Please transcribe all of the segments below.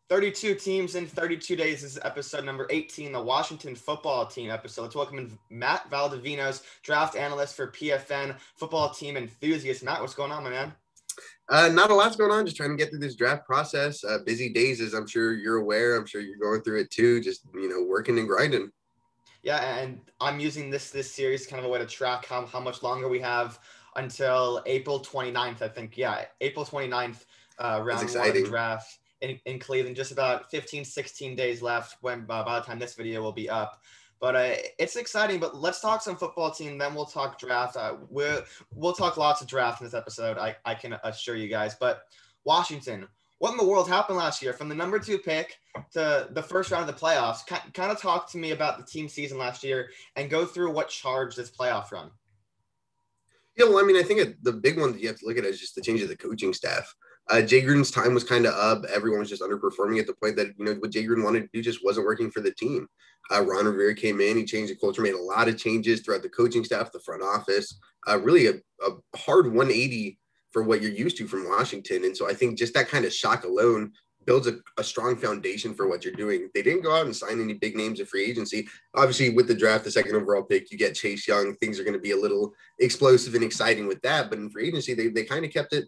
32 teams in 32 days. This is episode number 18, the Washington football team episode. Let's welcome in Matt Valdovinos, draft analyst for PFN, football team enthusiast. Matt, what's going on, my man? Not a lot's going on. Just trying to get through this draft process. Busy days, as I'm sure you're aware. I'm sure you're going through it too. Just, working and grinding. Yeah, and I'm using this series kind of a way to track how much longer we have until April 29th, I think. Yeah, April 29th, round one of the draft in Cleveland. Just about 15, 16 days left when by the time this video will be up. But it's exciting. But let's talk some football team, then we'll talk draft. We'll talk lots of draft in this episode, I can assure you guys. But Washington, what in the world happened last year from the number 2 pick to the first round of the playoffs? Kind of talk to me about the team season last year and go through what charged this playoff run. Yeah, well, I think the big one that you have to look at is just the change of the coaching staff. Jay Gruden's time was kind of up. Everyone was just underperforming at the point that, what Jay Gruden wanted to do just wasn't working for the team. Ron Rivera came in, he changed the culture, made a lot of changes throughout the coaching staff, the front office, really a hard 180 for what you're used to from Washington. And so I think just that kind of shock alone builds a strong foundation for what you're doing. They didn't go out and sign any big names of free agency. Obviously, with the draft, the second overall pick, you get Chase Young. Things are going to be a little explosive and exciting with that. But in free agency, they kind of kept it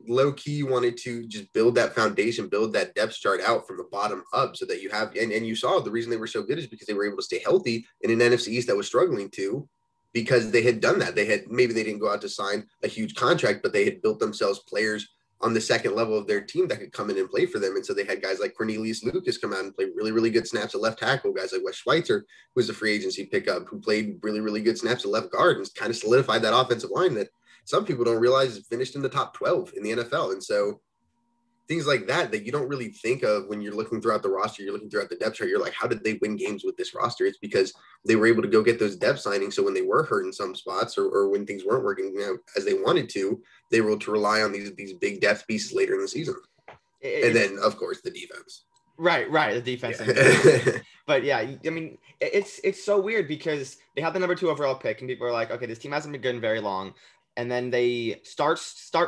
low-key, wanted to just build that foundation, build that depth chart out from the bottom up so that you have – and you saw the reason they were so good is because they were able to stay healthy in an NFC East that was struggling too, because they had done that. Maybe they didn't go out to sign a huge contract, but they had built themselves players on the second level of their team that could come in and play for them. And so they had guys like Cornelius Lucas come out and play really, really good snaps at left tackle, guys like Wes Schweitzer, who was a free agency pickup, who played really, really good snaps at left guard and kind of solidified that offensive line that some people don't realize finished in the top 12 in the NFL. And so things like that you don't really think of when you're looking throughout the roster, you're looking throughout the depth chart, you're like, how did they win games with this roster? It's because they were able to go get those depth signings. So when they were hurt in some spots or when things weren't working as they wanted to, they were able to rely on these big depth pieces later in the season. And then, of course, the defense. Right, the defense. Yeah. But yeah, it's so weird because they have the number 2 overall pick and people are like, okay, this team hasn't been good in very long. And then they start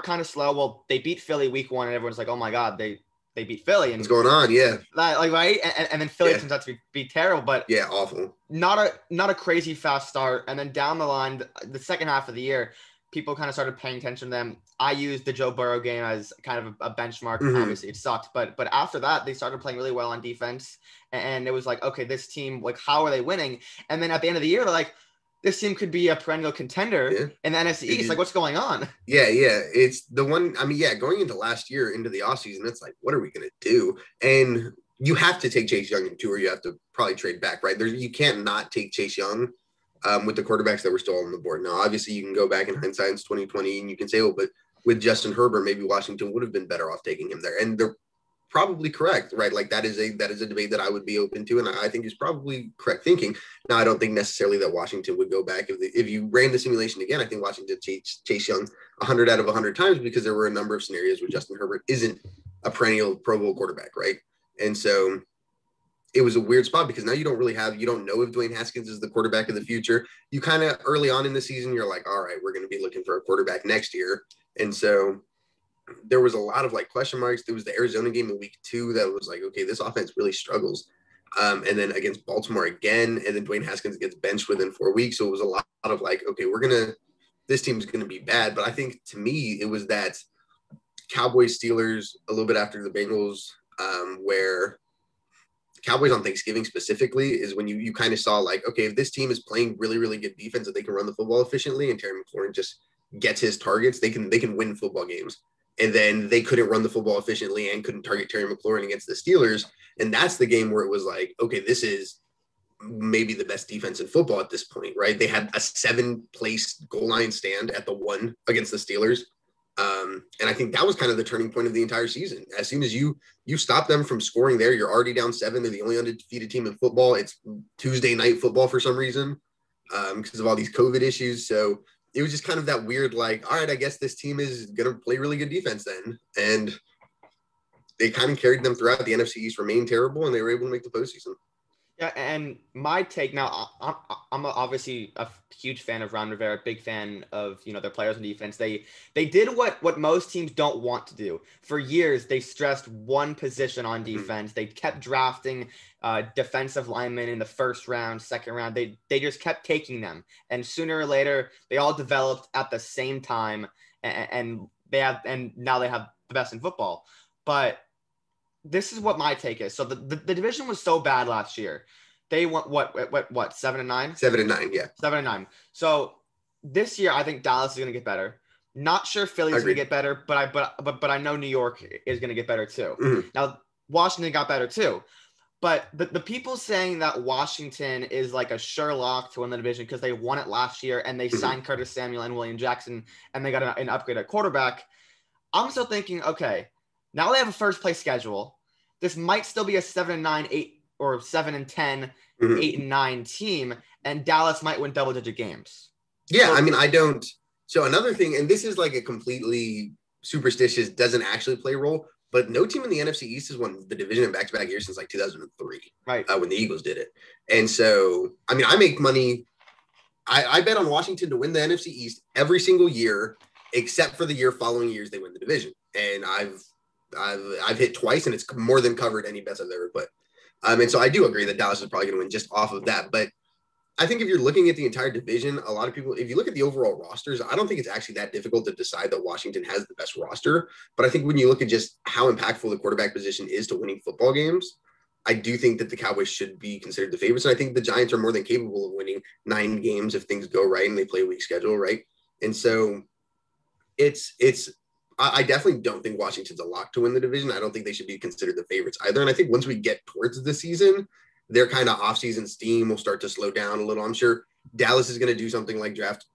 kind of slow. Well, they beat Philly week 1 and everyone's like, oh my God, they beat Philly. And what's going on? Yeah. Right. And then Philly turns out to be terrible, but yeah, awful. Not a crazy fast start. And then down the line, the second half of the year, people kind of started paying attention to them. I used the Joe Burrow game as kind of a benchmark. Mm-hmm. Obviously it sucked, but after that, they started playing really well on defense. And it was like, okay, this team, like, how are they winning? And then at the end of the year, they're like, this team could be a perennial contender in the NFC East. Like, what's going on? Yeah. It's the one. Going into last year, into the offseason, it's like, what are we going to do? And you have to take Chase Young in 2, or you have to probably trade back, right? You can't not take Chase Young with the quarterbacks that were still on the board. Now, obviously, you can go back in hindsight, it's 2020, and you can say, oh, but with Justin Herbert, maybe Washington would have been better off taking him there. And they're probably correct, right? Like that is a debate that I would be open to, and I think is probably correct thinking. Now, I don't think necessarily that Washington would go back if you ran the simulation again. I think Washington Chase Young 100 out of 100 times because there were a number of scenarios where Justin Herbert isn't a perennial Pro Bowl quarterback, right? And so it was a weird spot because now you don't know if Dwayne Haskins is the quarterback of the future. You kind of early on in the season, you're like, all right, we're going to be looking for a quarterback next year, and so there was a lot of question marks. There was the Arizona game in week 2 that was like, okay, this offense really struggles. And then against Baltimore again, and then Dwayne Haskins gets benched within 4 weeks. So it was a lot of like, okay, this team's going to be bad. But I think to me, it was that Cowboys Steelers a little bit after the Bengals, where Cowboys on Thanksgiving specifically is when you kind of saw like, okay, if this team is playing really, really good defense and they can run the football efficiently and Terry McLaurin just gets his targets, they can win football games. And then they couldn't run the football efficiently and couldn't target Terry McLaurin against the Steelers. And that's the game where it was like, okay, this is maybe the best defense in football at this point, right? They had a 7-place goal line stand at the 1 against the Steelers. And I think that was kind of the turning point of the entire season. As soon as you stop them from scoring there, you're already down 7. They're the only undefeated team in football. It's Tuesday night football for some reason because of all these COVID issues. So it was just kind of that weird, like, all right, I guess this team is going to play really good defense then. And they kind of carried them throughout. The NFC East remained terrible, and they were able to make the postseason. Yeah, and my take now, I'm obviously a huge fan of Ron Rivera, big fan of their players on defense. They did what most teams don't want to do. For years, they stressed one position on defense. They kept drafting defensive linemen in the first round, second round. They just kept taking them, and sooner or later, they all developed at the same time, and now they have the best in football. But this is what my take is. So the division was so bad last year. They went what 7-9? 7-9, yeah. 7-9. So this year I think Dallas is going to get better. Not sure Philly's going to get better, but I know New York is going to get better too. Now Washington got better too. But the people saying that Washington is like a sure lock to win the division because they won it last year and they signed Curtis Samuel and William Jackson and they got an upgrade at quarterback. I'm still thinking, okay, now they have a first place schedule. This might still be a 7-9, 8 or 7-10, 8-9 team, and Dallas might win double-digit games. Yeah, so, I mean, I don't. So another thing, and this is like a completely superstitious, doesn't actually play a role, but no team in the NFC East has won the division in back-to-back years since like 2003, right? When the Eagles did it. And so, I mean, I make money. I bet on Washington to win the NFC East every single year, except for the year following years they win the division. And I've hit twice, and it's more than covered any bets I've ever put. And so I do agree that Dallas is probably going to win just off of that. But I think if you're looking at the entire division, a lot of people, if you look at the overall rosters, I don't think it's actually that difficult to decide that Washington has the best roster. But I think when you look at just how impactful the quarterback position is to winning football games, I do think that the Cowboys should be considered the favorites. And I think the Giants are more than capable of winning 9 games if things go right and they play a weak schedule, right? And so I definitely don't think Washington's a lock to win the division. I don't think they should be considered the favorites either. And I think once we get towards the season, their kind of off-season steam will start to slow down a little. I'm sure Dallas is going to do something like draft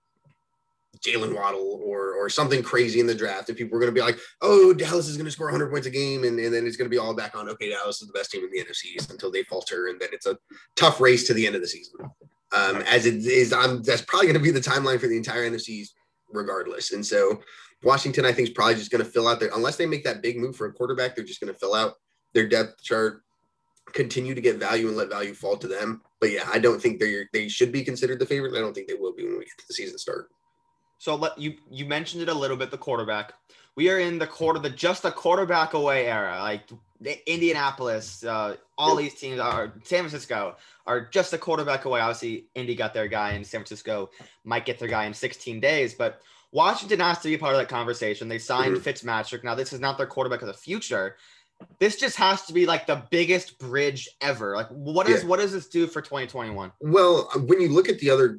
Jalen Waddle or something crazy in the draft. And people are going to be like, oh, Dallas is going to score 100 points a game. And then it's going to be all back on, okay, Dallas is the best team in the NFC East until they falter. And then it's a tough race to the end of the season. As it is, that's probably going to be the timeline for the entire NFC East regardless. And so Washington, I think, is probably just going to fill out unless they make that big move for a quarterback, they're just going to fill out their depth chart, continue to get value and let value fall to them. But yeah, I don't think they should be considered the favorite. I don't think they will be when we get to the season start. So you mentioned it a little bit, the quarterback. We are in just a quarterback away era. Like Indianapolis, all these teams are San Francisco are just a quarterback away. Obviously, Indy got their guy, and San Francisco might get their guy in 16 days. But Washington has to be part of that conversation. They signed Fitzpatrick. Now, this is not their quarterback of the future. This just has to be like the biggest bridge ever. Like, what does this do for 2021? Well, when you look at the other,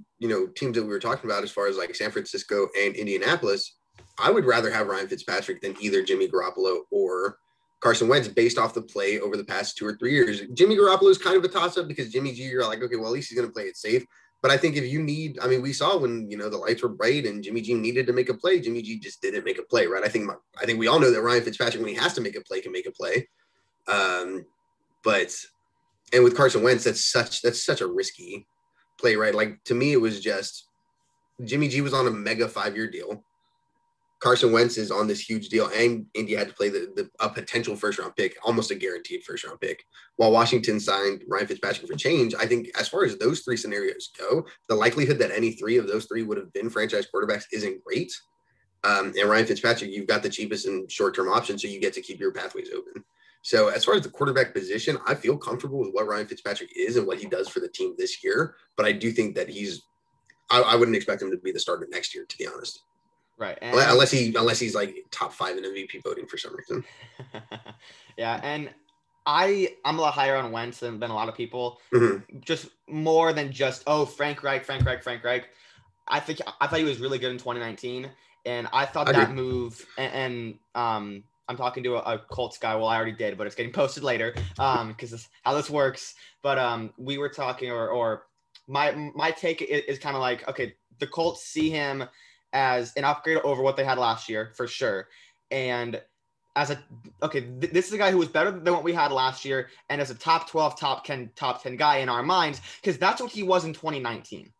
teams that we were talking about, as far as like San Francisco and Indianapolis, I would rather have Ryan Fitzpatrick than either Jimmy Garoppolo or Carson Wentz based off the play over the past 2 or 3 years. Jimmy Garoppolo is kind of a toss-up because Jimmy G, you're like, okay, well, at least he's going to play it safe. But I think if you need, we saw when, the lights were bright and Jimmy G needed to make a play, Jimmy G just didn't make a play, right? I think we all know that Ryan Fitzpatrick, when he has to make a play, can make a play. And with Carson Wentz, that's such a risky play, right? Like, to me, it was just Jimmy G was on a mega 5-year deal. Carson Wentz is on this huge deal, and Indy had to play a potential first-round pick, almost a guaranteed first-round pick, while Washington signed Ryan Fitzpatrick for change. I think as far as those 3 scenarios go, the likelihood that any 3 of those 3 would have been franchise quarterbacks isn't great. And Ryan Fitzpatrick, you've got the cheapest and short-term option, so you get to keep your pathways open. So as far as the quarterback position, I feel comfortable with what Ryan Fitzpatrick is and what he does for the team this year, but I do think that I wouldn't expect him to be the starter next year, to be honest. Right. And unless he's like top 5 in MVP voting for some reason. Yeah. And I'm a lot higher on Wentz than a lot of people. Just more than just, Frank Reich. I thought he was really good in 2019. And I thought that move and I'm talking to a Colts guy. Well, I already did, but it's getting posted later because that's how this works. But we were talking this my take is kind of like, okay, the Colts see him as an upgrade over what they had last year for sure. And this is a guy who was better than what we had last year. And as a top 12, top 10 guy in our minds, because that's what he was in 2019.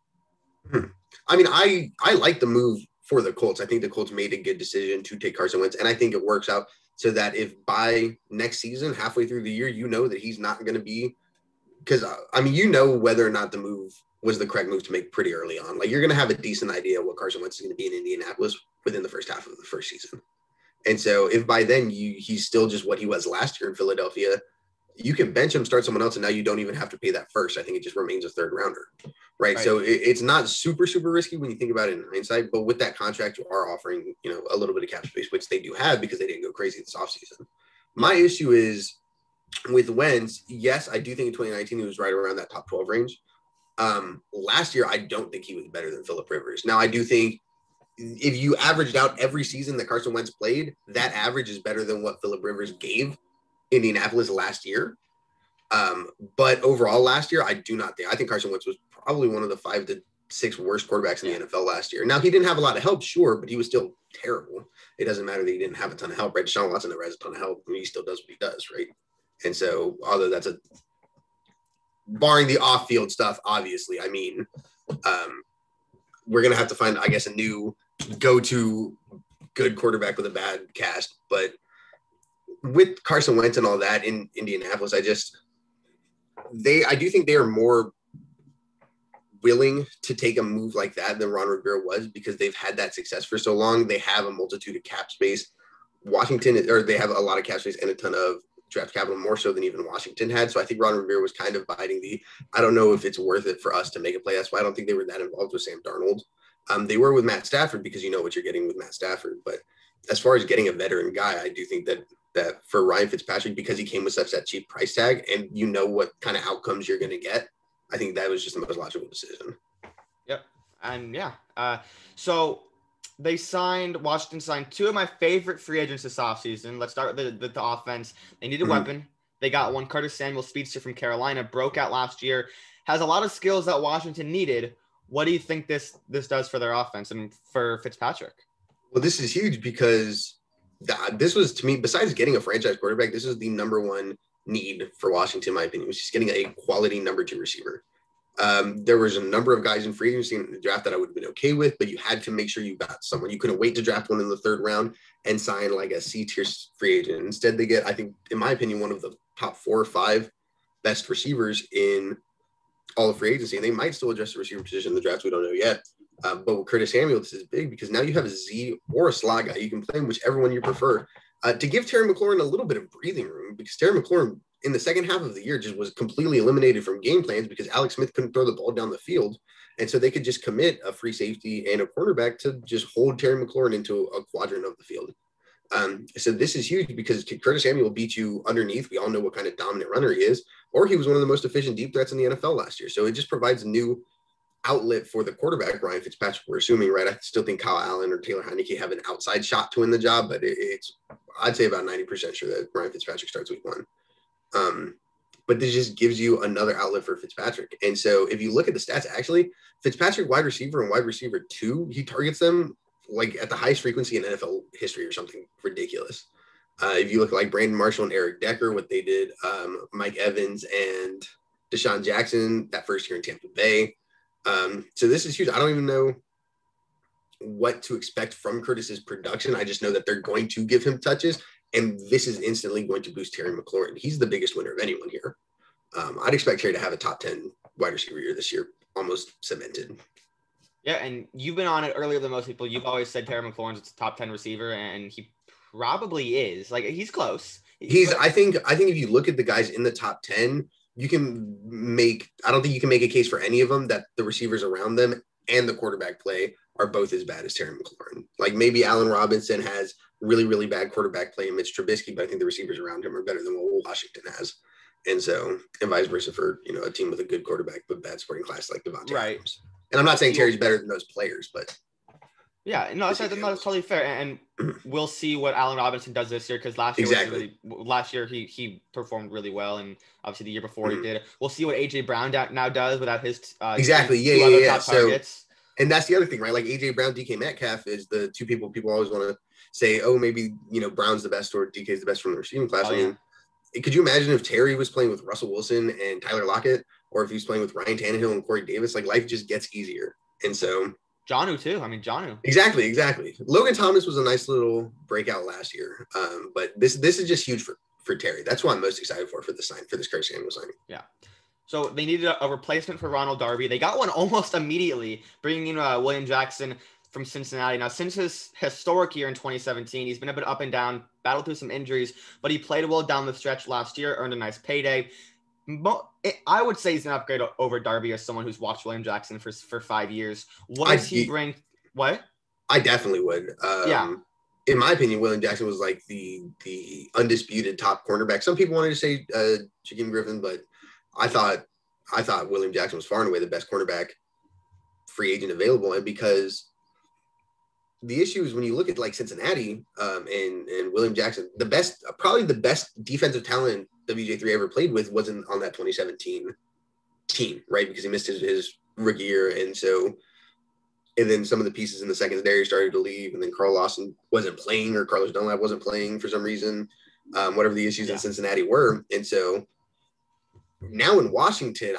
I like the move for the Colts. I think the Colts made a good decision to take Carson Wentz. And I think it works out so that if by next season, halfway through the year, that he's not going to be because I mean, you know whether or not the move was the correct move to make pretty early on. Like, you're going to have a decent idea what Carson Wentz is going to be in Indianapolis within the first half of the first season. And so if by then he's still just what he was last year in Philadelphia, you can bench him, start someone else, and now you don't even have to pay that first. I think it just remains a third rounder, right? So it's not super, super risky when you think about it in hindsight. But with that contract, you are offering, a little bit of cap space, which they do have because they didn't go crazy this offseason. My issue is with Wentz, yes, I do think in 2019 he was right around that top 12 range. Last year, I don't think he was better than Phillip Rivers. Now, I do think if you averaged out every season that Carson Wentz played, that average is better than what Phillip Rivers gave Indianapolis last year. But overall last year, I think Carson Wentz was probably one of the 5 to 6 worst quarterbacks in the NFL last year. Now, he didn't have a lot of help, sure, but he was still terrible. It doesn't matter that he didn't have a ton of help, right? Deshaun Watson never has a ton of help, and he still does what he does, right? And so, although that's barring the off-field stuff, obviously, I mean, we're going to have to find, I guess, a new go-to good quarterback with a bad cast. But with Carson Wentz and all that in Indianapolis, I do think they are more willing to take a move like that than Ron Rivera was because they've had that success for so long. They have a multitude of cap space. They have a lot of cap space and a ton of draft capital, more so than even Washington had. So I think Ron Rivera was kind of biting I don't know if it's worth it for us to make a play. That's why I don't think they were that involved with Sam Darnold. They were with Matt Stafford because you know what you're getting with Matt Stafford. But as far as getting a veteran guy, I do think that for Ryan Fitzpatrick, because he came with such that cheap price tag and you know what kind of outcomes you're going to get, I think that was just the most logical decision. Yep. And so Washington signed 2 of my favorite free agents this offseason. Let's start with the offense. They need a weapon. They got one. Curtis Samuel, speedster from Carolina, broke out last year, has a lot of skills that Washington needed. What do you think this does for their offense and for Fitzpatrick? Well, this is huge because this was, to me, besides getting a franchise quarterback, this is the number one need for Washington, in my opinion, was just getting a quality number 2 receiver. There was a number of guys in free agency in the draft that I would have been okay with, but you had to make sure you got someone. You couldn't wait to draft one in the 3rd round and sign like a C-tier free agent. Instead, they get, I think, in my opinion, one of the top 4 or 5 best receivers in all of free agency. And they might still adjust the receiver position in the draft. We don't know yet. But with Curtis Samuel, this is big because now you have a Z or a slot guy. You can play him whichever one you prefer. To give Terry McLaurin a little bit of breathing room, because Terry McLaurin in the second half of the year just was completely eliminated from game plans because Alex Smith couldn't throw the ball down the field. And so they could just commit a free safety and a cornerback to just hold Terry McLaurin into a quadrant of the field. So this is huge because Curtis Samuel will beat you underneath. We all know what kind of dominant runner he is, or he was one of the most efficient deep threats in the NFL last year. So it just provides a new outlet for the quarterback, Ryan Fitzpatrick, we're assuming, right? I still think Kyle Allen or Taylor Heineke have an outside shot to win the job, but I'd say about 90% sure that Ryan Fitzpatrick starts week 1. But this just gives you another outlet for Fitzpatrick. And so if you look at the stats, actually, Fitzpatrick, wide receiver and wide receiver 2, he targets them like at the highest frequency in NFL history or something ridiculous. If you look like Brandon Marshall and Eric Decker, what they did, Mike Evans and Deshaun Jackson that first year in Tampa Bay. So this is huge. I don't even know what to expect from Curtis's production. I just know that they're going to give him touches, and this is instantly going to boost Terry McLaurin. He's the biggest winner of anyone here. I'd expect Terry to have a top 10 wide receiver year this year, almost cemented. Yeah, and you've been on it earlier than most people. You've always said Terry McLaurin's a top 10 receiver, and he probably is. Like, he's close. I think if you look at the guys in the top 10, I don't think you can make a case for any of them that the receivers around them and the quarterback play are both as bad as Terry McLaurin. Like maybe Allen Robinson has really, really bad quarterback play and Mitch Trubisky, but I think the receivers around him are better than what Washington has. And so, and vice versa for, a team with a good quarterback, but bad supporting class like Devontae Adams. And I'm not saying Terry's better than those players, but. Yeah, no, that's totally fair. And we'll see what Allen Robinson does this year because last year he performed really well, and obviously the year before he did. We'll see what AJ Brown now does without his two other top targets. And that's the other thing, right? Like AJ Brown, DK Metcalf is the two people always want to say, oh, maybe Brown's the best or DK's the best from the receiving class. Could you imagine if Terry was playing with Russell Wilson and Tyler Lockett, or if he was playing with Ryan Tannehill and Corey Davis? Like life just gets easier, and so. Jonnu too. Jonnu. Exactly. Logan Thomas was a nice little breakout last year. But this is just huge for Terry. That's what I'm most excited for this Curtis Samuel signing. Yeah. So they needed a replacement for Ronald Darby. They got one almost immediately, bringing in William Jackson from Cincinnati. Now, since his historic year in 2017, he's been a bit up and down, battled through some injuries, but he played well down the stretch last year, earned a nice payday. I would say he's an upgrade over Darby as someone who's watched William Jackson for 5 years. What does he bring? What? I definitely would. Yeah. In my opinion, William Jackson was like the undisputed top cornerback. Some people wanted to say Shaquem Griffin, but I thought William Jackson was far and away the best cornerback free agent available. And because the issue is when you look at like Cincinnati and William Jackson, probably the best defensive talent WJ3 ever played with wasn't on that 2017 team, right? Because he missed his rookie year. And then some of the pieces in the secondary started to leave, and then Carl Lawson wasn't playing, or Carlos Dunlap wasn't playing for some reason, whatever the issues in Cincinnati were. And so now in Washington,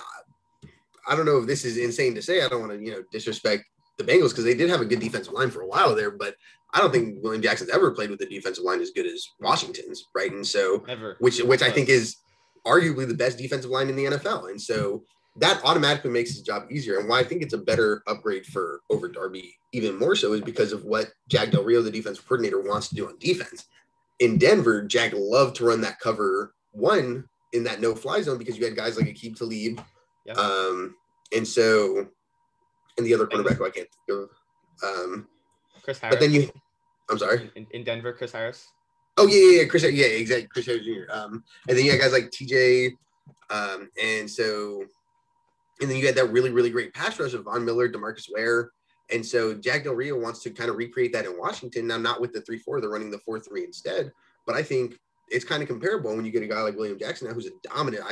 I don't know if this is insane to say. I don't want to, disrespect the Bengals because they did have a good defensive line for a while there, but I don't think William Jackson's ever played with a defensive line as good as Washington's, right? And so, which I think is arguably the best defensive line in the NFL. And so that automatically makes his job easier. And why I think it's a better upgrade over Darby even more so is because of what Jack Del Rio, the defensive coordinator, wants to do on defense. In Denver, Jack loved to run that cover one in that no-fly zone because you had guys like Aqib Talib. Yeah. And the other cornerback who I can't think of. Chris Harris. But then I'm sorry. In Denver, Chris Harris. Oh, yeah, Chris, yeah, exactly, Chris Harris Jr. And then you had guys like TJ, and then you had that really, really great pass rush of Von Miller, DeMarcus Ware. And so Jack Del Rio wants to kind of recreate that in Washington. Now, not with the 3-4, they're running the 4-3 instead. But I think it's kind of comparable when you get a guy like William Jackson now who's a dominant.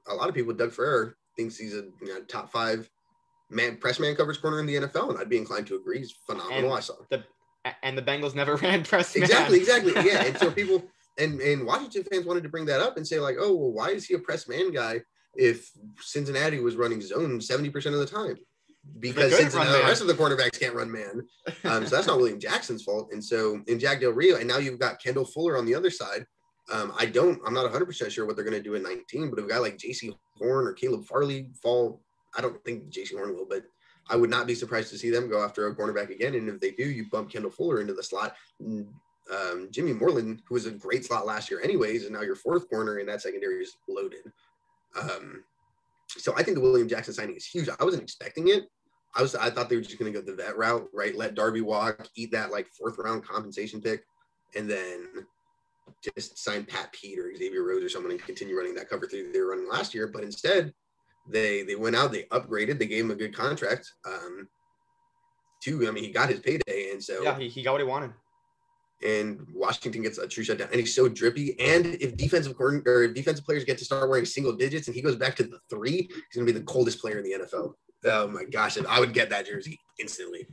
A lot of people, Doug Ferrer, thinks he's a top 5 press man coverage corner in the NFL, and I'd be inclined to agree. He's phenomenal. And the Bengals never ran press man. Exactly. Yeah. And so people and Washington fans wanted to bring that up and say like, oh, well, why is he a press man guy if Cincinnati was running zone 70% of the time? Because the rest of the cornerbacks can't run man. So that's not William Jackson's fault. And so in Jack Del Rio, and now you've got Kendall Fuller on the other side. I'm not 100% sure what they're going to do in 19, but if a guy like J.C. Horn or Caleb Farley fall, I don't think J.C. Horn will, but I would not be surprised to see them go after a cornerback again. And if they do, you bump Kendall Fuller into the slot. Jimmy Moreland, who was a great slot last year anyways, and now your fourth corner in that secondary is loaded. So I think the William Jackson signing is huge. I wasn't expecting it. I thought they were just going to go the vet route, right? Let Darby walk, eat that like 4th round compensation pick, and then just sign Pat Pete or Xavier Rhodes or someone and continue running that cover 3 they were running last year. But instead, they went out, they upgraded, they gave him a good contract. He got his payday, and so he got what he wanted. And Washington gets a true shutdown, and he's so drippy. And if defensive players get to start wearing single digits, and he goes back to the 3, he's going to be the coldest player in the NFL. Oh my gosh, I would get that jersey instantly.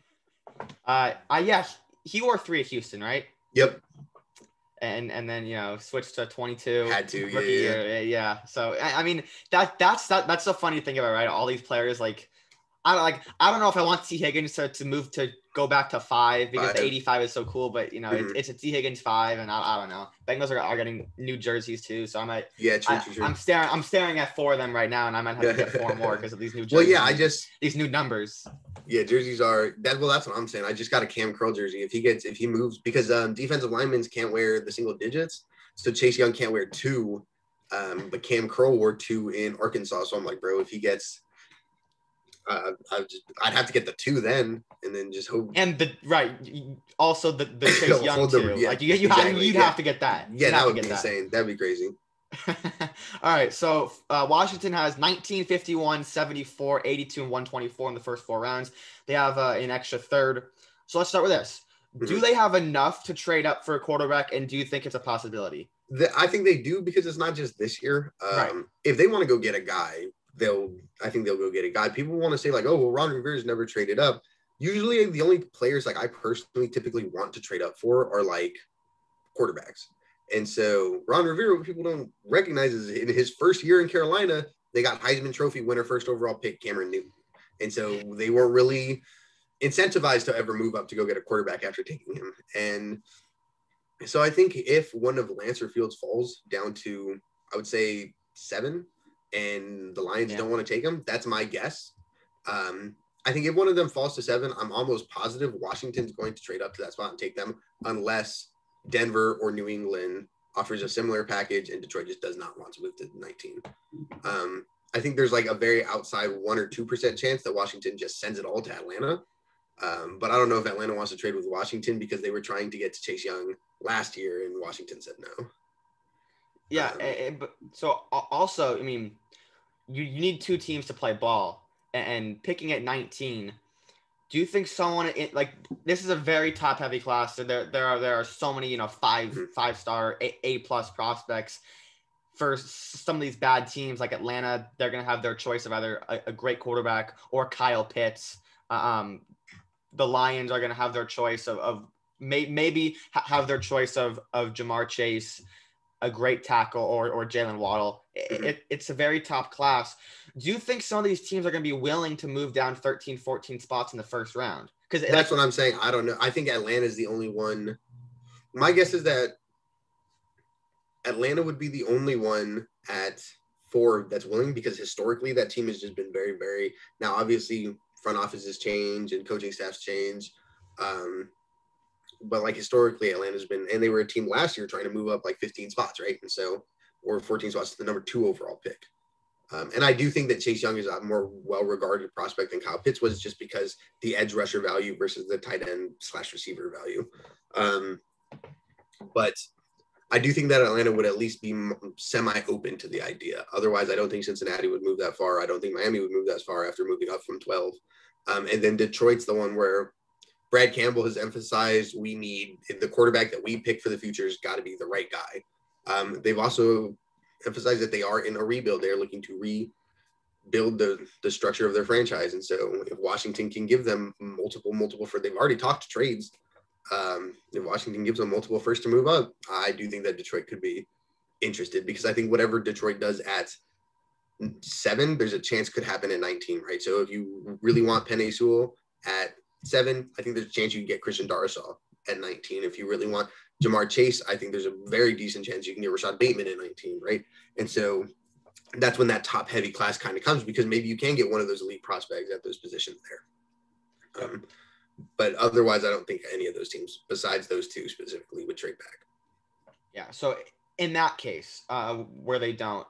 He wore 3 at Houston, right? Yep. And then switched to 22. Had to, yeah. So I mean that's the funny thing about it, right? All these players I don't know if I want T. Higgins to move to go back to 5 because the 85 is so cool, but it's a T. Higgins 5, and I don't know. Bengals are getting new jerseys too, so I might. Yeah, true. I'm staring at 4 of them right now, and I might have to get 4 more because of these new jerseys. Well, yeah, these new numbers. Yeah, jerseys are that. Well, that's what I'm saying. I just got a Cam Curl jersey. If he moves, because defensive linemen can't wear the single digits, so Chase Young can't wear 2, but Cam Curl wore 2 in Arkansas. So I'm like, bro, if he gets. I'd have to get the 2 then, and then just hope. And also the Chase Young 2. Yeah, you'd have to get that. Yeah, that would be insane. That'd be crazy. All right, so Washington has 19, 51, 74, 82, and 124 in the first 4 rounds. They have an extra third. So let's start with this. Mm-hmm. Do they have enough to trade up for a quarterback, and do you think it's a possibility? I think they do, because it's not just this year. If they want to go get a guy, I think they'll go get a guy. People want to say like, oh, well, Ron Rivera's never traded up. Usually the only players I personally typically want to trade up for are like quarterbacks. And so Ron Rivera, what people don't recognize is in his first year in Carolina, they got Heisman Trophy winner, first overall pick, Cameron Newton. And so they weren't really incentivized to ever move up to go get a quarterback after taking him. And so I think if one of Lancer Fields falls down to, I would say 7, and the Lions don't want to take him. That's my guess. I think if one of them falls to 7, I'm almost positive Washington's going to trade up to that spot and take them, unless Denver or New England offers a similar package and Detroit just does not want to move to 19. I think there's like a very outside 1 or 2% chance that Washington just sends it all to Atlanta. But I don't know if Atlanta wants to trade with Washington because they were trying to get to Chase Young last year and Washington said no. Yeah. But so also, I mean, you need 2 teams to play ball, and picking at 19, do you think someone like this is a very top heavy class? So there are so many, 5-star A+ prospects. For some of these bad teams like Atlanta, they're going to have their choice of either a great quarterback or Kyle Pitts. The Lions are going to have their choice of maybe have their choice of Jamar Chase, a great tackle, or Jalen Waddle. It's a very top class. Do you think some of these teams are going to be willing to move down 13, 14 spots in the first round? Because that's what I'm saying. I don't know. I think Atlanta is the only one. My guess is that Atlanta would be the only one at 4 that's willing, because historically that team has just been very, very, now obviously front offices change and coaching staffs change. But like historically Atlanta's been, and they were a team last year trying to move up like 15 spots, right? And so, or 14 spots to the number 2 overall pick. And I do think that Chase Young is a more well-regarded prospect than Kyle Pitts was, just because the edge rusher value versus the tight end / receiver value. But I do think that Atlanta would at least be semi-open to the idea. Otherwise, I don't think Cincinnati would move that far. I don't think Miami would move that far after moving up from 12. And then Detroit's the one where Brad Campbell has emphasized we need the quarterback that we pick for the future has got to be the right guy. They've also emphasized that they are in a rebuild. They're looking to rebuild the structure of their franchise. And so if Washington can give them multiple, they've already talked trades. If Washington gives them multiple first to move up, I do think that Detroit could be interested, because I think whatever Detroit does at 7, there's a chance could happen at 19, right? So if you really want Penei Sewell at 7, I think there's a chance you can get Christian Darrisaw at 19. If you really want Jamar Chase, I think there's a very decent chance you can get Rashad Bateman at 19, right? And so that's when that top heavy class kind of comes, because maybe you can get one of those elite prospects at those positions there. But otherwise, I don't think any of those teams, besides those 2 specifically, would trade back. Yeah. So in that case, where they don't,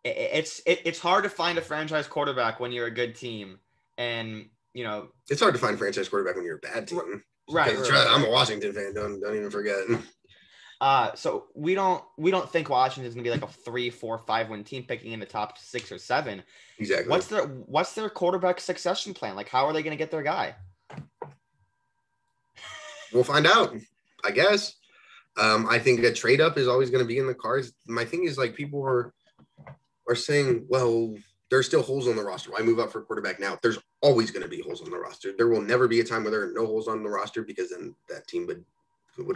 it's hard to find a franchise quarterback when you're a good team, and it's hard to find a franchise quarterback when you're a bad team. Right. I'm a Washington fan. Don't even forget. So we don't think Washington's gonna be like a 3, 4, 5 win team picking in the top 6 or 7. Exactly. What's their quarterback succession plan? Like, how are they gonna get their guy? We'll find out, I guess. I think a trade up is always going to be in the cards. My thing is, like, people are saying, well, there's still holes on the roster. Why move up for a quarterback now? There's always going to be holes on the roster. There will never be a time where there are no holes on the roster, because then that team would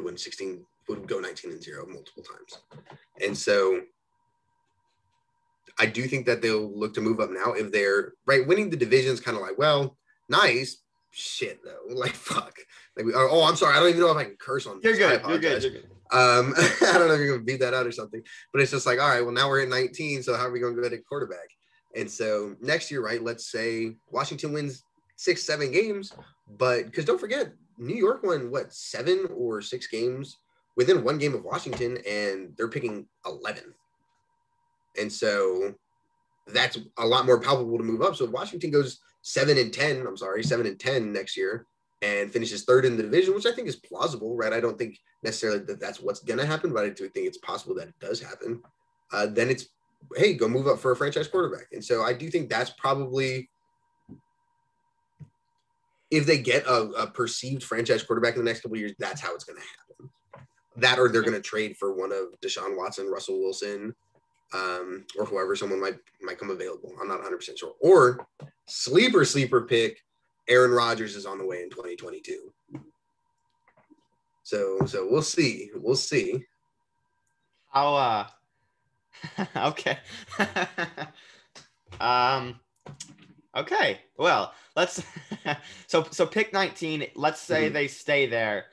win 16, would go 19-0 multiple times. And so I do think that they'll look to move up now if they're right. Winning the division is kind of like, well, nice. Shit though, like fuck. Like I'm sorry, I don't even know if I can curse on this. You're good. I don't know if you're gonna beat that out or something, but it's just like, all right, well now we're at 19, so how are we gonna go at quarterback? And so next year, right? Let's say Washington wins 6-7 games, but because don't forget, New York won 7 or 6 games within 1 game of Washington, and they're picking 11, and so that's a lot more palpable to move up. So if Washington goes 7-10 next year and finishes 3rd in the division, which I think is plausible, right? I don't think necessarily that that's what's going to happen, but I do think it's possible that it does happen. Then it's, hey, go move up for a franchise quarterback. And so I do think that's probably, if they get a perceived franchise quarterback in the next couple of years, that's how it's going to happen. That, or they're going to trade for one of Deshaun Watson, Russell Wilson, or whoever, someone might come available. I'm not 100% sure. Or sleeper pick, Aaron Rodgers is on the way in 2022. So we'll see. How okay. Okay. Well, let's so pick 19. Let's say they stay there.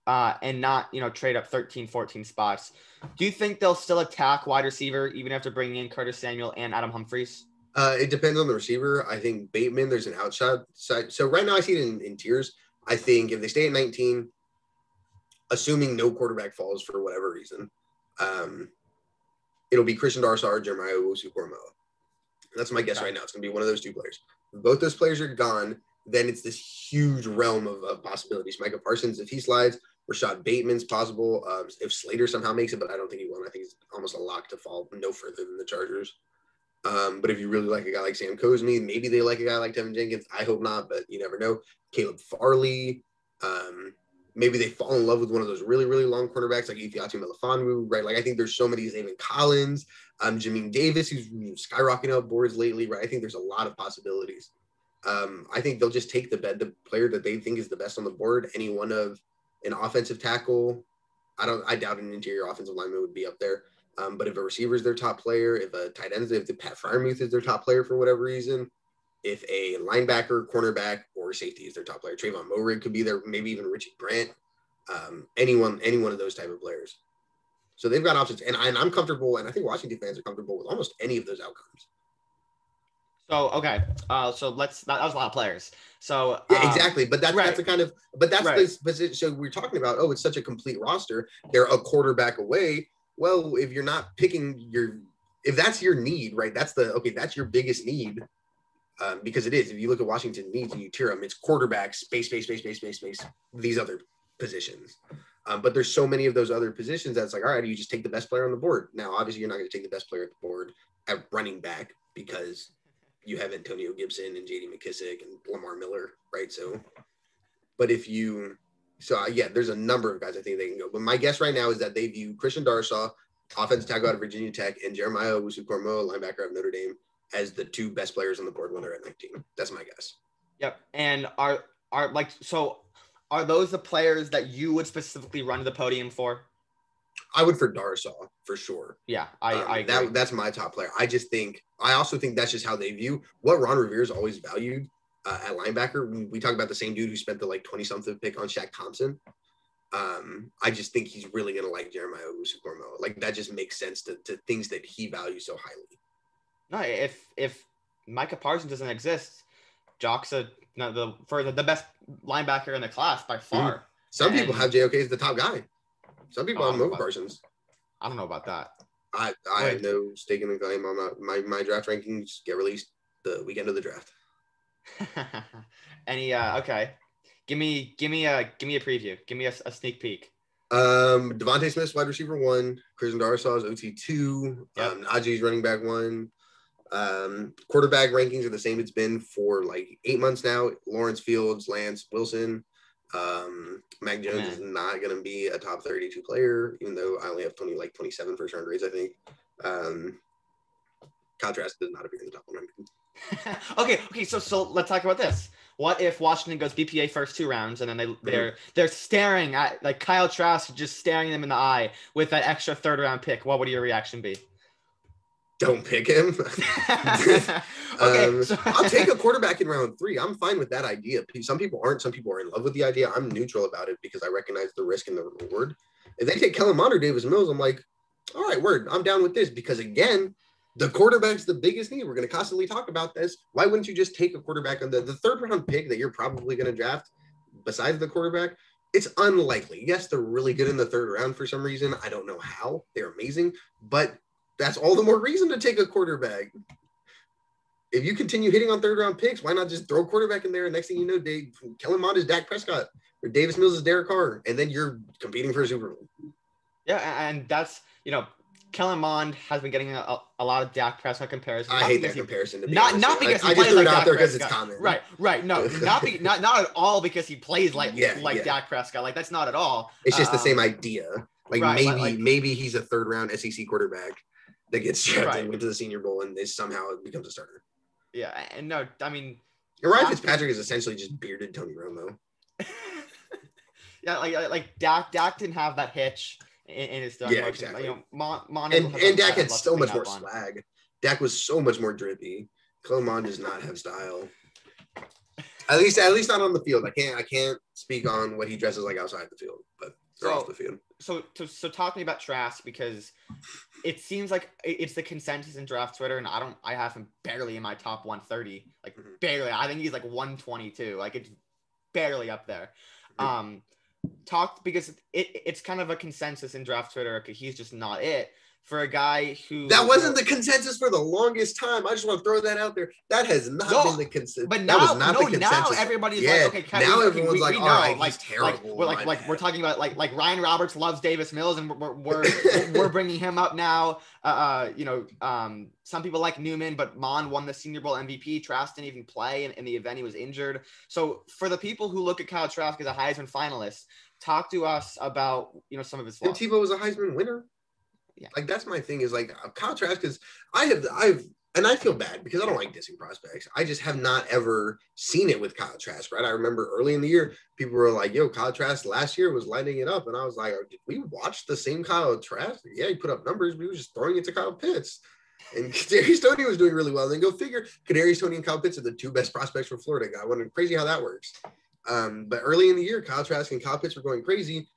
and not, trade up 13, 14 spots. Do you think they'll still attack wide receiver even after bringing in Curtis Samuel and Adam Humphries? It depends on the receiver. I think Bateman, there's an outside side. So right now I see it in tiers. I think if they stay at 19, assuming no quarterback falls for whatever reason, it'll be Christian Darrisaw or Jeremiah Owusu-Koramoah. That's my guess right now. It's going to be one of those two players. If both those players are gone, then it's this huge realm of possibilities. Micah Parsons, if he slides, Rashad Bateman's possible. If Slater somehow makes it, but I don't think he will. I think he's almost a lock to fall no further than the Chargers. But if you really like a guy like Sam Cosmi, maybe they like a guy like Tevin Jenkins. I hope not, but you never know. Caleb Farley. Maybe they fall in love with one of those really, really long cornerbacks like Ifeatu Melifonwu, right? Like I think there's so many. Zayvon Collins, Jameer Davis, who's skyrocketing up boards lately, right? I think there's a lot of possibilities. I think they'll just take the player that they think is the best on the board. Any one of an offensive tackle. I doubt an interior offensive lineman would be up there. But if a receiver is their top player, if a tight end, if the Pat Freiermuth is their top player for whatever reason, if a linebacker, cornerback, or safety is their top player, Trayvon Moehrig could be there, maybe even Richie Grant, any one of those type of players. So they've got options, and I'm comfortable, and I think Washington fans are comfortable with almost any of those outcomes. So okay, so that was a lot of players. So yeah, exactly, but that's the kind of the position. So we're talking about it's such a complete roster. They're a quarterback away. Well, if you're not picking if that's your need, right? That's your biggest need, because it is. If you look at Washington needs and you tier them, it's quarterback, space, these other positions. But there's so many of those other positions that's like, all right, you just take the best player on the board. Now, obviously, you're not going to take the best player at the board at running back because you have Antonio Gibson and J.D. McKissick and Lamar Miller, right? So, but there's a number of guys I think they can go. But my guess right now is that they view Christian Darrisaw, offensive tackle out of Virginia Tech, and Jeremiah Owusu-Koramoah, linebacker of Notre Dame, as the two best players on the board when they're at 19. That's my guess. Yep. And are those the players that you would specifically run to the podium for? I would for Darrisaw for sure. Yeah, I agree. That's my top player. I also think that's just how they view what Ron Rivera's always valued at linebacker. We talk about the same dude who spent the 20-something pick on Shaq Thompson. I just think he's really going to like Jeremiah Owusu-Koramoah. Like that just makes sense to things that he values so highly. No, if Micah Parsons doesn't exist, Jock's the best linebacker in the class by far. Mm-hmm. Some people have JOK as the top guy. Some people have Micah Parsons. I don't know about that. I have no stake in the claim. I'm not, my draft rankings get released the weekend of the draft. Okay. Give me a preview. Give me a sneak peek. Devontae Smith's wide receiver 1, Christian Darrisaw is OT 2, yep. Najee's running back 1. Quarterback rankings are the same it's been for 8 months now. Lawrence Fields, Lance Wilson. Mac Jones is not going to be a top 32 player, even though I only have 27 first round grades, I think. Kyle Trask does not appear in the top 100. Okay. So let's talk about this. What if Washington goes BPA first 2 rounds and then they're staring at Kyle Trask, just staring them in the eye with that extra 3rd round pick? What would your reaction be? Don't pick him. I'll take a quarterback in round 3. I'm fine with that idea. Some people aren't. Some people are in love with the idea. I'm neutral about it because I recognize the risk and the reward. If they take Kellen Mond or Davis Mills, I'm like, all right, word. I'm down with this because, again, the quarterback's the biggest need. We're going to constantly talk about this. Why wouldn't you just take a quarterback on the 3rd round pick that you're probably going to draft besides the quarterback? It's unlikely. Yes, they're really good in the 3rd round for some reason. I don't know how. They're amazing. But that's all the more reason to take a quarterback. If you continue hitting on 3rd round picks, why not just throw a quarterback in there? And next thing you know, Kellen Mond is Dak Prescott or Davis Mills is Derek Carr. And then you're competing for a Super Bowl. Yeah. And that's, Kellen Mond has been getting a lot of Dak Prescott comparisons. I hate that comparison. To be not honest. because he I plays just threw like it out Dak there because Prescott. it's common. Right. No, not at all because he plays like Dak Prescott. That's not at all. It's just the same idea. Maybe he's a 3rd round SEC quarterback that gets drafted into the Senior Bowl and somehow becomes a starter. Yeah, and no, I mean, Ryan Fitzpatrick is essentially just bearded Tony Romo. Yeah, like Dak didn't have that hitch in his throwing motion. Exactly. And Dak had so much more swag. Dak was so much more drippy. Kellen Mond does not have style. At least not on the field. I can't speak on what he dresses like outside the field, but off the field. So talk to me about Trask, because it seems like it's the consensus in draft Twitter, and I have him barely in my top 130, like barely. I think he's like 122, like it's barely up there. Because it's kind of a consensus in draft Twitter. Okay, he's just not it. For a guy who... That wasn't the consensus for the longest time. I just want to throw that out there. That has not been the consensus. But now, that was not the consensus. Now everybody's like, okay, now everyone's like, all right, he's terrible. We're talking about like Ryan Roberts loves Davis Mills, and we're bringing him up now. Some people like Newman, but Mon won the Senior Bowl MVP. Trask didn't even play in the event; he was injured. So for the people who look at Kyle Trask as a Heisman finalist, talk to us about some of his flaws. And Tebow was a Heisman winner. Yeah, like that's my thing is like Kyle Trask is and I feel bad because I don't like dissing prospects. I just have not ever seen it with Kyle Trask, right? I remember early in the year, people were like, yo, Kyle Trask last year was lighting it up. And I was like, did we watch the same Kyle Trask? Yeah, he put up numbers, but he was just throwing it to Kyle Pitts. And Kadarius Toney was doing really well. And then go figure, Kadarius Toney and Kyle Pitts are the two best prospects for Florida. I wonder, crazy how that works. But early in the year, Kyle Trask and Kyle Pitts were going crazy.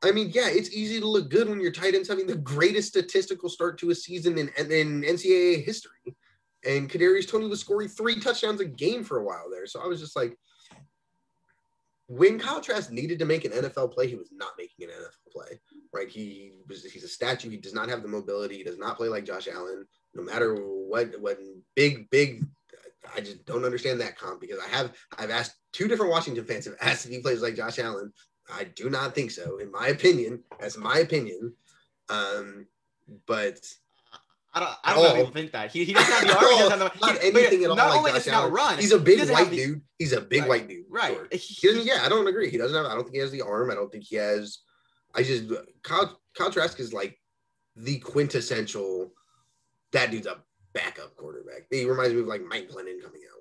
I mean, yeah, it's easy to look good when your tight end's having the greatest statistical start to a season in NCAA history. And Kadarius Toney was scoring 3 touchdowns a game for a while there. So I was just like, when Kyle Trask needed to make an NFL play, he was not making an NFL play, right? He's a statue. He does not have the mobility. He does not play like Josh Allen. No matter what big, I just don't understand that comp, because I've asked 2 different Washington fans have asked if he plays like Josh Allen. I do not think so, in my opinion. That's my opinion. But I don't know if people think that. He doesn't have the arm. He doesn't have not anything at all like Josh Allen. Run. He's a big white dude. He's a big white dude. Right. Sure. I don't agree. He doesn't have. I don't think he has the arm. I don't think he has. Kyle Trask is like the quintessential. That dude's a backup quarterback. He reminds me of like Mike Glennon coming out.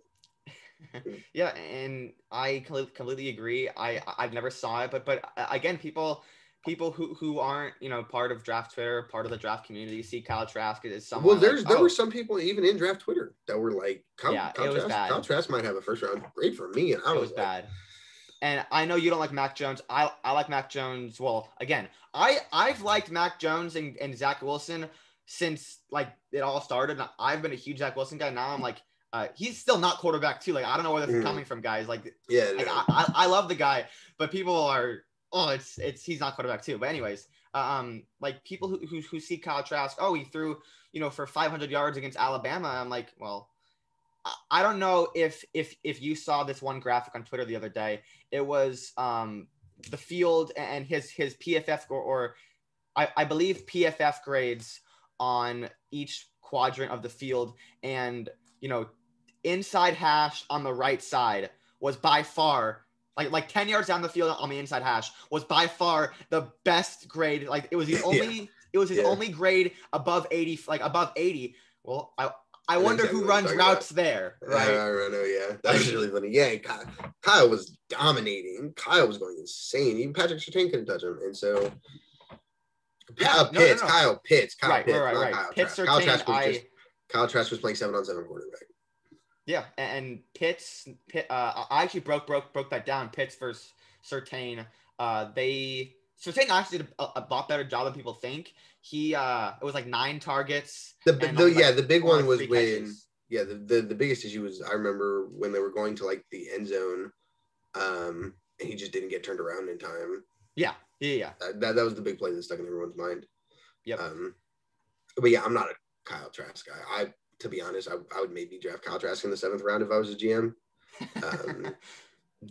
Yeah, and I completely agree. I've never saw it, but again, people who aren't part of draft Twitter, part of the draft community, see Kyle Trask as someone. Well, there were some people even in draft Twitter that were like, Kyle Trask might have a first round grade for me, and I was bad. And I know you don't like Mac Jones. I like Mac Jones. Well, again, I've liked Mac Jones and Zach Wilson since like it all started. I've been a huge Zach Wilson guy. Now I'm like, he's still not quarterback too. Like, I don't know where this is coming from, guys. Like, I love the guy, but people are, he's not quarterback too. But anyways, like people who see Kyle Trask, he threw, for 500 yards against Alabama. I'm like, well, I don't know if you saw this one graphic on Twitter the other day. It was the field and his PFF or I believe PFF grades on each quadrant of the field, and inside hash on the right side was by far like 10 yards down the field on the inside hash was by far the best grade. Like it was the only his only grade above 80, like above 80. Well, I wonder who runs routes there, right? I don't know. Yeah, that was really funny. Yeah, Kyle was dominating. Kyle was going insane. Even Patrick Surtain couldn't touch him, and so Kyle Pitts. Kyle Pitts. Right. Kyle Trask was playing 7-on-7 quarterback. Yeah, and Pitts. I actually broke that down. Pitts versus Surtain. Surtain actually did a lot better job than people think. It was like 9 targets. The big one was when the biggest issue was, I remember when they were going to like the end zone, and he just didn't get turned around in time. Yeah. That was the big play that stuck in everyone's mind. Yep. But yeah, I'm not a Kyle Trask guy. To be honest, I would maybe draft Kyle Trask in the 7th round if I was a GM.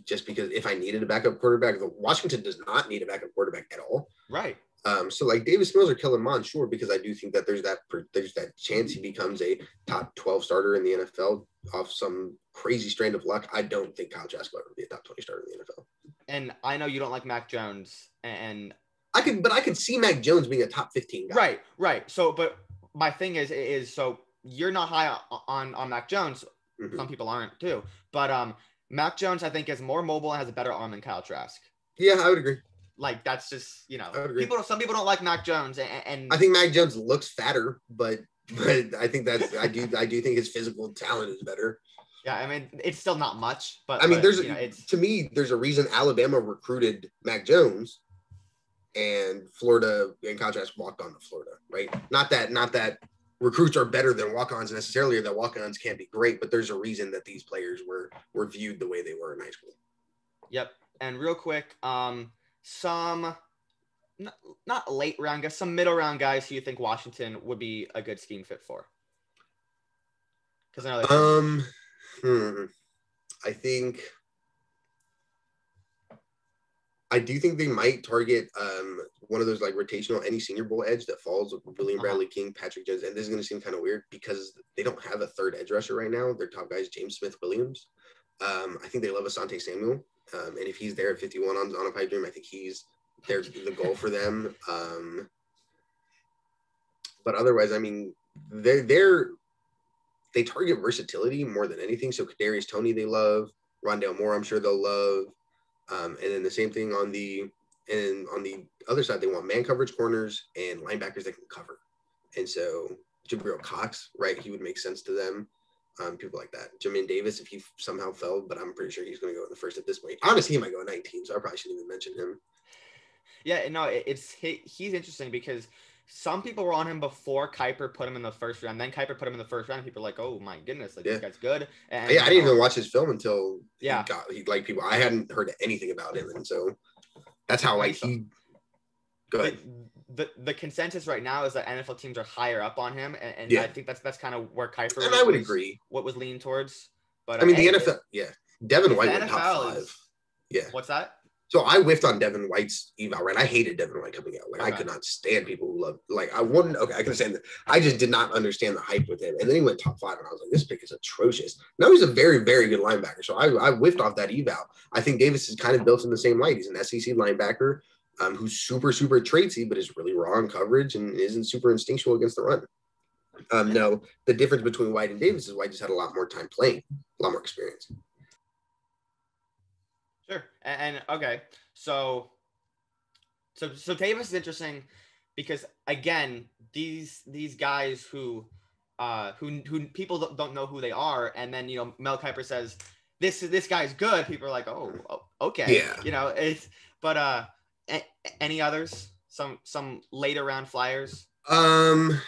Just because if I needed a backup quarterback, Washington does not need a backup quarterback at all. Right. So like Davis Mills or Kellen Mond, sure, because I do think that there's that chance he becomes a top 12 starter in the NFL off some crazy strain of luck. I don't think Kyle Trask will ever be a top 20 starter in the NFL. And I know you don't like Mac Jones, and I could see Mac Jones being a top 15 guy. Right. So, but my thing is so you're not high on Mac Jones. Mm-hmm. Some people aren't too, but Mac Jones I think is more mobile and has a better arm than Kyle Trask. Yeah, I would agree. Like that's just some people don't like Mac Jones, and I think Mac Jones looks fatter, but I think I do think his physical talent is better. Yeah, I mean, it's still not much, but I mean, it's to me, there's a reason Alabama recruited Mac Jones, and Florida, in contrast, walked on to Florida, right? Not that recruits are better than walk-ons necessarily, or that walk-ons can't be great, but there's a reason that these players were viewed the way they were in high school. Yep. And real quick, some not late round guys, some middle round guys who you think Washington would be a good scheme fit for? Because I know I do think they might target one of those like rotational any Senior Bowl edge that falls with William Bradley King, Patrick Jones, and this is going to seem kind of weird because they don't have a third edge rusher right now. Their top guy is James Smith-Williams. I think they love Asante Samuel, and if he's there at 51 on a pipe dream, I think they're the goal for them. But otherwise, I mean, they target versatility more than anything. So Kadarius Toney they love, Rondale Moore I'm sure they'll love. And then the same thing on the other side, they want man coverage corners and linebackers that can cover. And so Jabril Cox, right, he would make sense to them. People like that. Jermaine Davis, if he somehow fell, but I'm pretty sure he's going to go in the first at this point. Honestly, he might go 19, so I probably shouldn't even mention him. Yeah, no, he's interesting because some people were on him before Kuiper put him in the first round. Then Kuiper put him in the first round. People were like, oh my goodness, like this guy's good. And I didn't even watch his film until he like people. I hadn't heard anything about him, and so that's how like he. Go ahead. The consensus right now is that NFL teams are higher up on him, and I think that's kind of where Kuiper. And I would agree. What was leaning towards, but I mean the NFL, Devon White went top 5. What's that? So I whiffed on Devon White's eval, right? I hated Devon White coming out. Like I could not stand people who loved. Like I wouldn't. Okay, I can say that. I just did not understand the hype with him, and then he went top 5, and I was like, this pick is atrocious. Now he's a very, very good linebacker. So I whiffed off that eval. I think Davis is kind of built in the same light. He's an SEC linebacker who's super, super traitsy, but is really raw in coverage and isn't super instinctual against the run. No, the difference between White and Davis is White just had a lot more time playing, a lot more experience. Sure. And okay, so Davis is interesting because again, these guys who people don't know who they are, and then Mel Kiper says this guy's good. People are like, oh okay, it's but any others? Some later round flyers? I'm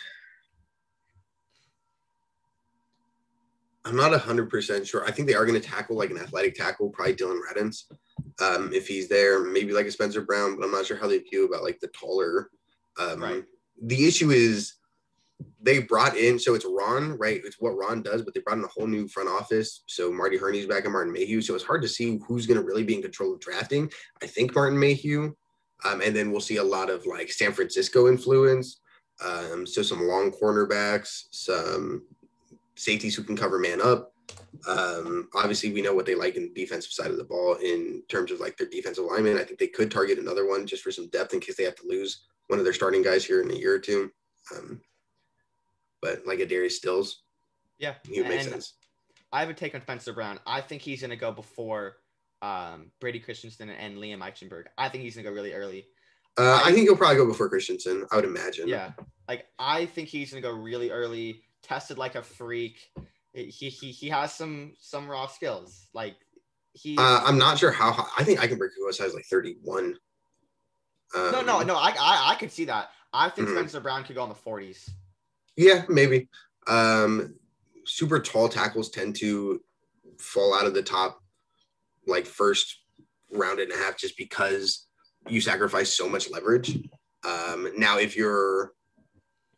not 100% sure. I think they are going to tackle like an athletic tackle, probably Dylan Radins. If he's there, maybe like a Spencer Brown, but I'm not sure how they feel about like the taller. Right. The issue is they brought in, so it's Ron, right? It's what Ron does, but they brought in a whole new front office. So Marty Herney's back and Martin Mayhew. So it's hard to see who's going to really be in control of drafting. I think Martin Mayhew. And then we'll see a lot of like San Francisco influence. So some long cornerbacks, some safeties who can cover man up. Obviously, we know what they like in the defensive side of the ball in terms of like their defensive linemen. I think they could target another one just for some depth in case they have to lose one of their starting guys here in a year or two. But like a Darius Stills, he would make sense. I have a take on Spencer Brown. I think he's going to go before Brady Christensen and Liam Eichenberg. I think he's going to go really early. I think he'll probably go before Christensen, I would imagine. Yeah. Like, I think he's going to go really early, tested like a freak. He has some raw skills. Like, I'm not sure how high. I think Eichenberg could go as high as like 31. No. I could see that. I think Spencer Brown could go in the 40s. Yeah, maybe. Super tall tackles tend to fall out of the top, like first round and a half, just because you sacrifice so much leverage. Now, if you're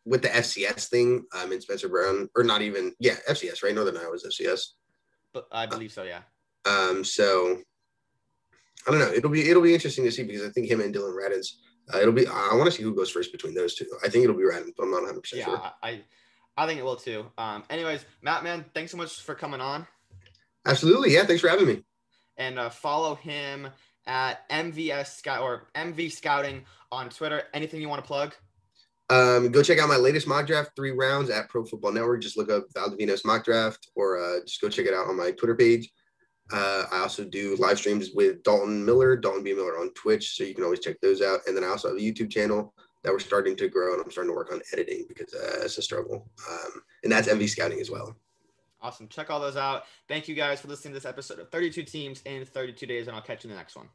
with the FCS thing, in Spencer Brown, or not even, FCS, right? Northern Iowa's FCS. But I believe so, yeah. So I don't know. It'll be interesting to see because I think him and Dylan Radins. I want to see who goes first between those two. I think it'll be Radins, but I'm not 100% sure. Yeah, I think it will too. Anyways, Matt, man, thanks so much for coming on. Absolutely. Yeah. Thanks for having me. And follow him at MV Scouting on Twitter. Anything you want to plug? Go check out my latest mock draft, 3 rounds at Pro Football Network. Just look up Valdovinos mock draft, or just go check it out on my Twitter page. I also do live streams with Dalton B. Miller on Twitch, so you can always check those out. And then I also have a YouTube channel that we're starting to grow, and I'm starting to work on editing because it's a struggle. And that's MV Scouting as well. Awesome. Check all those out. Thank you guys for listening to this episode of 32 Teams in 32 Days, and I'll catch you in the next one.